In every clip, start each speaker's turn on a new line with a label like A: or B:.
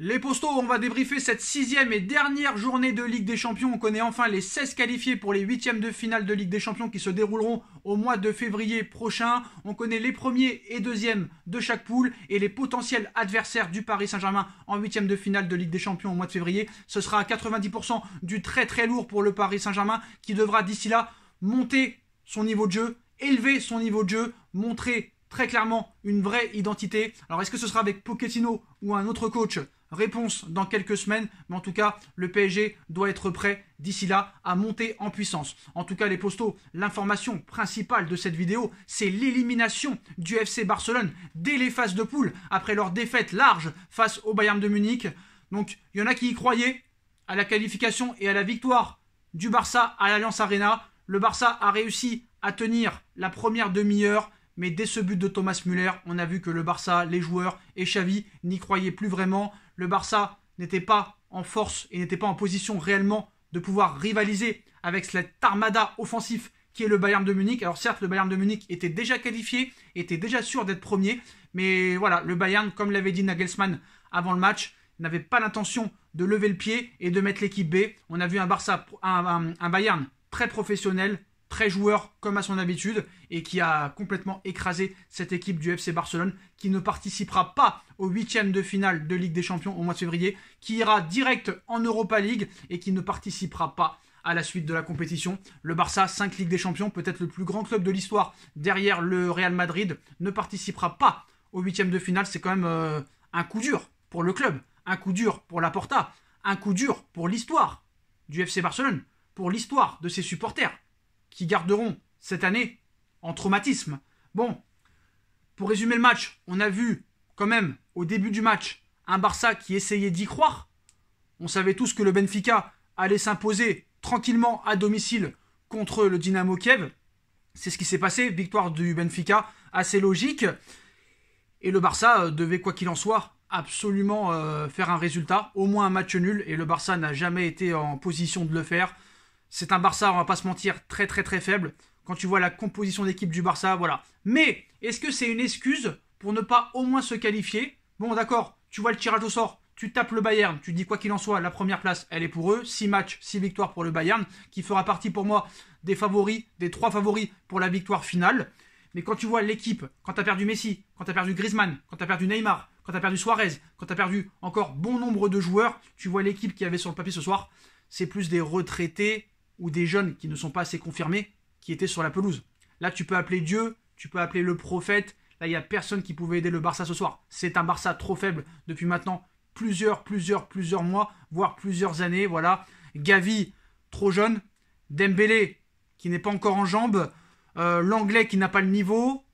A: Les Postos, on va débriefer cette 6e et dernière journée de Ligue des Champions. On connaît enfin les 16 qualifiés pour les 8e de finale de Ligue des Champions qui se dérouleront au mois de février prochain. On connaît les premiers et deuxièmes de chaque poule et les potentiels adversaires du Paris Saint-Germain en 8e de finale de Ligue des Champions au mois de février. Ce sera à 90% du très très lourd pour le Paris Saint-Germain qui devra d'ici là monter son niveau de jeu, élever son niveau de jeu, montrer très clairement une vraie identité. Alors est-ce que ce sera avec Pochettino ou un autre coach ? Réponse dans quelques semaines, mais en tout cas, le PSG doit être prêt d'ici là à monter en puissance. En tout cas, les Postos, l'information principale de cette vidéo, c'est l'élimination du FC Barcelone dès les phases de poule, après leur défaite large face au Bayern de Munich. Donc, il y en a qui y croyaient à la qualification et à la victoire du Barça à l'Allianz Arena. Le Barça a réussi à tenir la première demi-heure, mais dès ce but de Thomas Müller, on a vu que le Barça, les joueurs et Xavi n'y croyaient plus vraiment. Le Barça n'était pas en force et n'était pas en position réellement de pouvoir rivaliser avec cette armada offensif qui est le Bayern de Munich. Alors certes, le Bayern de Munich était déjà qualifié, était déjà sûr d'être premier, mais voilà, le Bayern, comme l'avait dit Nagelsmann avant le match, n'avait pas l'intention de lever le pied et de mettre l'équipe B. On a vu un Bayern très professionnel, très joueur comme à son habitude et qui a complètement écrasé cette équipe du FC Barcelone qui ne participera pas aux 8e de finale de Ligue des Champions au mois de février, qui ira direct en Europa League et qui ne participera pas à la suite de la compétition. Le Barça, 5 Ligues des Champions, peut-être le plus grand club de l'histoire derrière le Real Madrid, ne participera pas aux 8e de finale. C'est quand même un coup dur pour le club, un coup dur pour Laporta, un coup dur pour l'histoire du FC Barcelone, pour l'histoire de ses supporters, qui garderont cette année en traumatisme. Bon, pour résumer le match, on a vu quand même au début du match un Barça qui essayait d'y croire. On savait tous que le Benfica allait s'imposer tranquillement à domicile contre le Dynamo Kiev. C'est ce qui s'est passé, victoire du Benfica assez logique. Et le Barça devait, quoi qu'il en soit, absolument faire un résultat, au moins un match nul. Et le Barça n'a jamais été en position de le faire. C'est un Barça, on va pas se mentir, très très très faible. Quand tu vois la composition d'équipe du Barça, voilà. Mais, est-ce que c'est une excuse pour ne pas au moins se qualifier? Bon, d'accord, tu vois le tirage au sort, tu tapes le Bayern, tu dis quoi qu'il en soit, la première place, elle est pour eux. 6 matchs, 6 victoires pour le Bayern, qui fera partie pour moi des favoris, des 3 favoris pour la victoire finale. Mais quand tu vois l'équipe, quand tu as perdu Messi, quand tu as perdu Griezmann, quand tu as perdu Neymar, quand tu as perdu Suarez, quand tu as perdu encore bon nombre de joueurs, tu vois l'équipe qui avait sur le papier ce soir, c'est plus des retraités ou des jeunes qui ne sont pas assez confirmés, qui étaient sur la pelouse. Là, tu peux appeler Dieu, tu peux appeler le prophète. Là, il n'y a personne qui pouvait aider le Barça ce soir. C'est un Barça trop faible depuis maintenant plusieurs mois, voire plusieurs années. Voilà. Gavi, trop jeune. Dembélé, qui n'est pas encore en jambes. L'Anglais, qui n'a pas le niveau.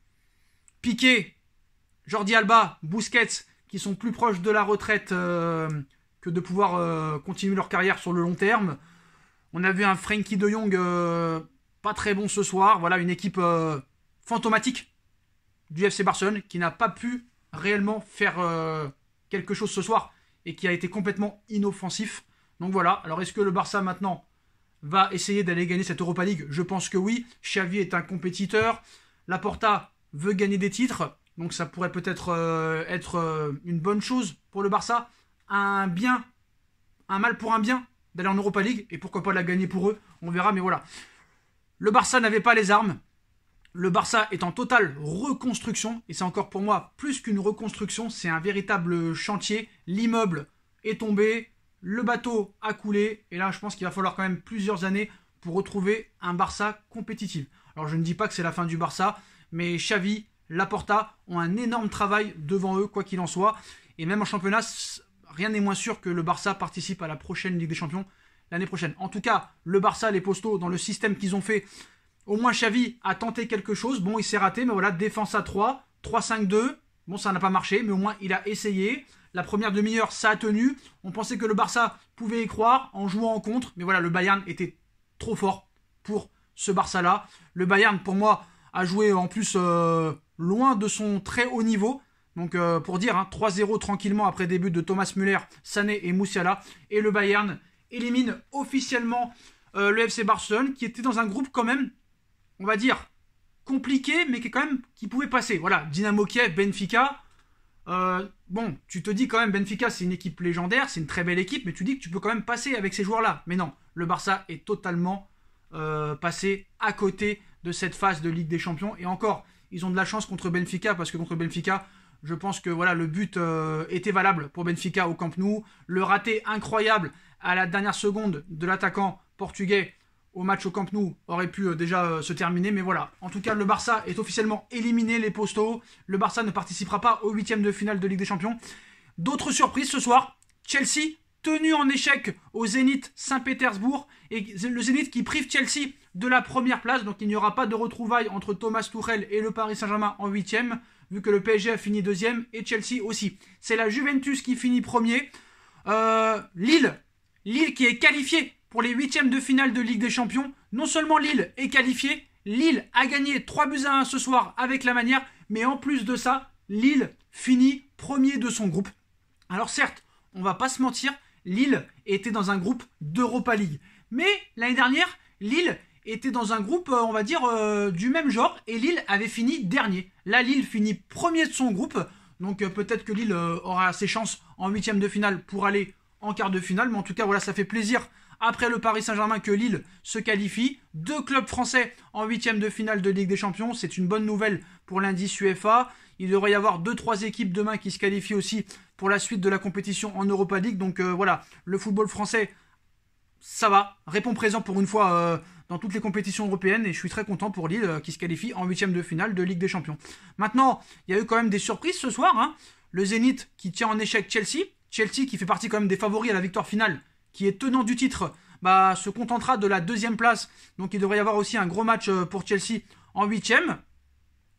A: Piqué, Jordi Alba, Busquets, qui sont plus proches de la retraite que de pouvoir continuer leur carrière sur le long terme. On a vu un Frenkie de Jong pas très bon ce soir. Voilà, une équipe fantomatique du FC Barcelone qui n'a pas pu réellement faire quelque chose ce soir et qui a été complètement inoffensif. Donc voilà, alors est-ce que le Barça maintenant va essayer d'aller gagner cette Europa League? Je pense que oui. Xavi est un compétiteur. Laporta veut gagner des titres. Donc ça pourrait peut-être être une bonne chose pour le Barça. Un mal pour un bien d'aller en Europa League, et pourquoi pas la gagner pour eux, on verra, mais voilà. Le Barça n'avait pas les armes, le Barça est en totale reconstruction, et c'est encore pour moi plus qu'une reconstruction, c'est un véritable chantier. L'immeuble est tombé, le bateau a coulé, et là je pense qu'il va falloir quand même plusieurs années pour retrouver un Barça compétitif. Alors je ne dis pas que c'est la fin du Barça, mais Xavi, Laporta ont un énorme travail devant eux, quoi qu'il en soit, et même en championnat, rien n'est moins sûr que le Barça participe à la prochaine Ligue des Champions l'année prochaine. En tout cas, le Barça, les Postos, dans le système qu'ils ont fait, au moins Xavi a tenté quelque chose. Bon, il s'est raté, mais voilà, défense à 3, 3-5-2. Bon, ça n'a pas marché, mais au moins il a essayé. La première demi-heure, ça a tenu. On pensait que le Barça pouvait y croire en jouant en contre, mais voilà, le Bayern était trop fort pour ce Barça-là. Le Bayern, pour moi, a joué en plus loin de son très haut niveau. Donc pour dire, 3-0 tranquillement après des buts de Thomas Müller, Sané et Musiala. Et le Bayern élimine officiellement le FC Barcelone, qui était dans un groupe quand même, on va dire, compliqué, mais qui pouvait passer. Voilà, Dynamo Kiev, Benfica, Bon, tu te dis quand même, Benfica, c'est une équipe légendaire, c'est une très belle équipe, mais tu dis que tu peux quand même passer avec ces joueurs-là. Mais non, le Barça est totalement passé à côté de cette phase de Ligue des Champions. Et encore, ils ont de la chance contre Benfica, parce que contre Benfica, je pense que voilà, le but était valable pour Benfica au Camp Nou. Le raté incroyable à la dernière seconde de l'attaquant portugais au match au Camp Nou aurait pu déjà se terminer. Mais voilà, en tout cas, le Barça est officiellement éliminé, les Postos. Le Barça ne participera pas au 8e de finale de Ligue des Champions. D'autres surprises ce soir. Chelsea, tenu en échec au Zénith Saint-Pétersbourg. Et le Zénith qui prive Chelsea de la première place. Donc il n'y aura pas de retrouvailles entre Thomas Tuchel et le Paris Saint-Germain en 8e. Vu que le PSG a fini 2e et Chelsea aussi. C'est la Juventus qui finit premier. Lille qui est qualifiée pour les 8e de finale de Ligue des Champions. Non seulement Lille est qualifiée, Lille a gagné 3-1 ce soir avec la manière, mais en plus de ça, Lille finit premier de son groupe. Alors certes, on va pas se mentir, Lille était dans un groupe d'Europa League. Mais l'année dernière, Lille était dans un groupe, on va dire, du même genre, et Lille avait fini dernier. Là, Lille finit premier de son groupe, donc peut-être que Lille aura ses chances en 8e de finale pour aller en quart de finale, mais en tout cas, voilà, ça fait plaisir après le Paris Saint-Germain que Lille se qualifie. 2 clubs français en 8e de finale de Ligue des Champions, c'est une bonne nouvelle pour l'indice UEFA. Il devrait y avoir 2-3 équipes demain qui se qualifient aussi pour la suite de la compétition en Europa League. Donc voilà, le football français, ça va, répond présent pour une fois dans toutes les compétitions européennes. Et je suis très content pour Lille qui se qualifie en 8e de finale de Ligue des Champions. Maintenant, il y a eu quand même des surprises ce soir. Hein. Le Zénith qui tient en échec Chelsea. Chelsea qui fait partie quand même des favoris à la victoire finale, qui est tenant du titre, se contentera de la 2e place. Donc il devrait y avoir aussi un gros match pour Chelsea en 8e.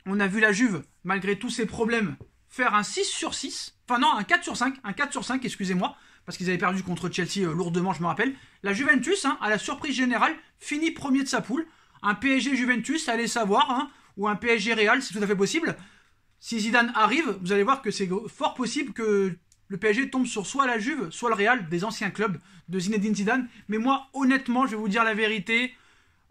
A: On a vu la Juve, malgré tous ses problèmes, faire un 6/6. Enfin non, un 4/5. Un 4/5, excusez-moi. Parce qu'ils avaient perdu contre Chelsea lourdement, je me rappelle. La Juventus, à la surprise générale, finit premier de sa poule. Un PSG-Juventus, allez savoir. Ou un PSG-Real, c'est tout à fait possible. Si Zidane arrive, vous allez voir que c'est fort possible que le PSG tombe sur soit la Juve, soit le Real, des anciens clubs de Zinedine Zidane. Mais moi, honnêtement, je vais vous dire la vérité,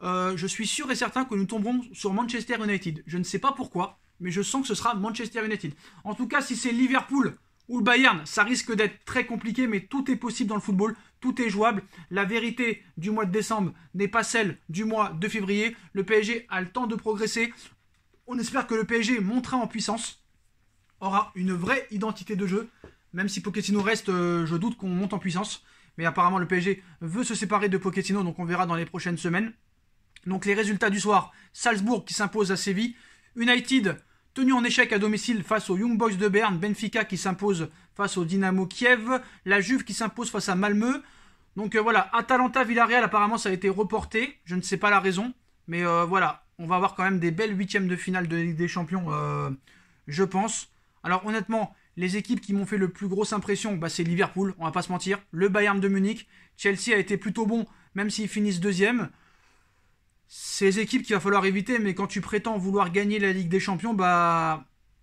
A: je suis sûr et certain que nous tomberons sur Manchester United. Je ne sais pas pourquoi, mais je sens que ce sera Manchester United. En tout cas, si c'est Liverpool ou le Bayern, ça risque d'être très compliqué, mais tout est possible dans le football, tout est jouable. La vérité du mois de décembre n'est pas celle du mois de février. Le PSG a le temps de progresser. On espère que le PSG montera en puissance, aura une vraie identité de jeu. Même si Pochettino reste, je doute qu'on monte en puissance. Mais apparemment, le PSG veut se séparer de Pochettino, donc on verra dans les prochaines semaines. Donc les résultats du soir, Salzbourg qui s'impose à Séville, United tenu en échec à domicile face aux Young Boys de Berne, Benfica qui s'impose face au Dynamo Kiev, la Juve qui s'impose face à Malmö. Donc voilà, Atalanta-Villarreal, apparemment ça a été reporté, je ne sais pas la raison. Mais voilà, on va avoir quand même des belles 8e de finale de Ligue des Champions, je pense. Alors honnêtement, les équipes qui m'ont fait le plus grosse impression, c'est Liverpool, on va pas se mentir. Le Bayern de Munich, Chelsea a été plutôt bon, même s'ils finissent 2e. C'est les équipes qu'il va falloir éviter, mais quand tu prétends vouloir gagner la Ligue des Champions,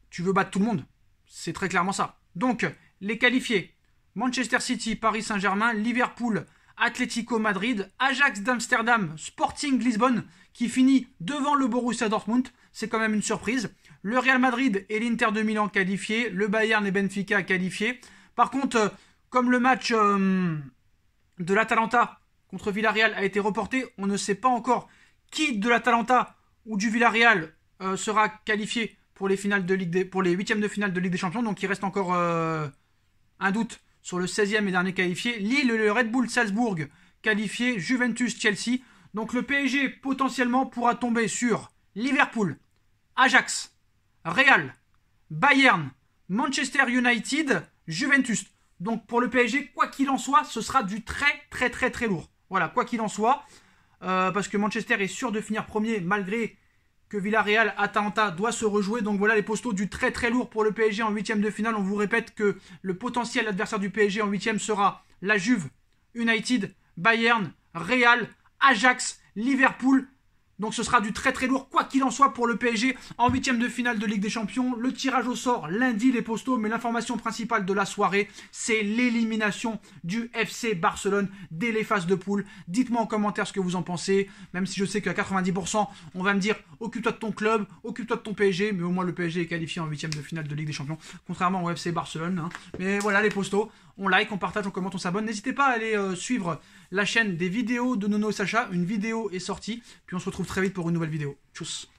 A: tu veux battre tout le monde. C'est très clairement ça. Donc, les qualifiés, Manchester City, Paris Saint-Germain, Liverpool, Atlético Madrid, Ajax d'Amsterdam, Sporting Lisbonne, qui finit devant le Borussia Dortmund. C'est quand même une surprise. Le Real Madrid et l'Inter de Milan qualifiés. Le Bayern et Benfica qualifiés. Par contre, comme le match de l'Atalanta contre Villarreal a été reporté, on ne sait pas encore qui de l'Atalanta ou du Villarreal sera qualifié pour les 8e de finale de Ligue des Champions. Donc il reste encore un doute sur le 16e et dernier qualifié. Lille et le Red Bull Salzbourg qualifié. Juventus, Chelsea. Donc le PSG potentiellement pourra tomber sur Liverpool, Ajax, Real, Bayern, Manchester United, Juventus. Donc pour le PSG, quoi qu'il en soit, ce sera du très très très très lourd. Voilà, quoi qu'il en soit. Parce que Manchester est sûr de finir premier malgré que Villarreal, Atalanta doit se rejouer. Donc voilà les postaux du très très lourd pour le PSG en 8e de finale. On vous répète que le potentiel adversaire du PSG en 8e sera la Juve, United, Bayern, Real, Ajax, Liverpool, Donc ce sera du très très lourd, quoi qu'il en soit pour le PSG en huitième de finale de Ligue des Champions. Le tirage au sort lundi les postos, mais l'information principale de la soirée, c'est l'élimination du FC Barcelone dès les phases de poule. Dites-moi en commentaire ce que vous en pensez, même si je sais qu'à 90%, on va me dire occupe-toi de ton club, occupe-toi de ton PSG, mais au moins le PSG est qualifié en huitième de finale de Ligue des Champions, contrairement au FC Barcelone. Hein. Mais voilà les postos, on like, on partage, on commente, on s'abonne. N'hésitez pas à aller suivre la chaîne des vidéos de Nono et Sacha. Une vidéo est sortie, puis on se retrouve très vite pour une nouvelle vidéo. Tchuss.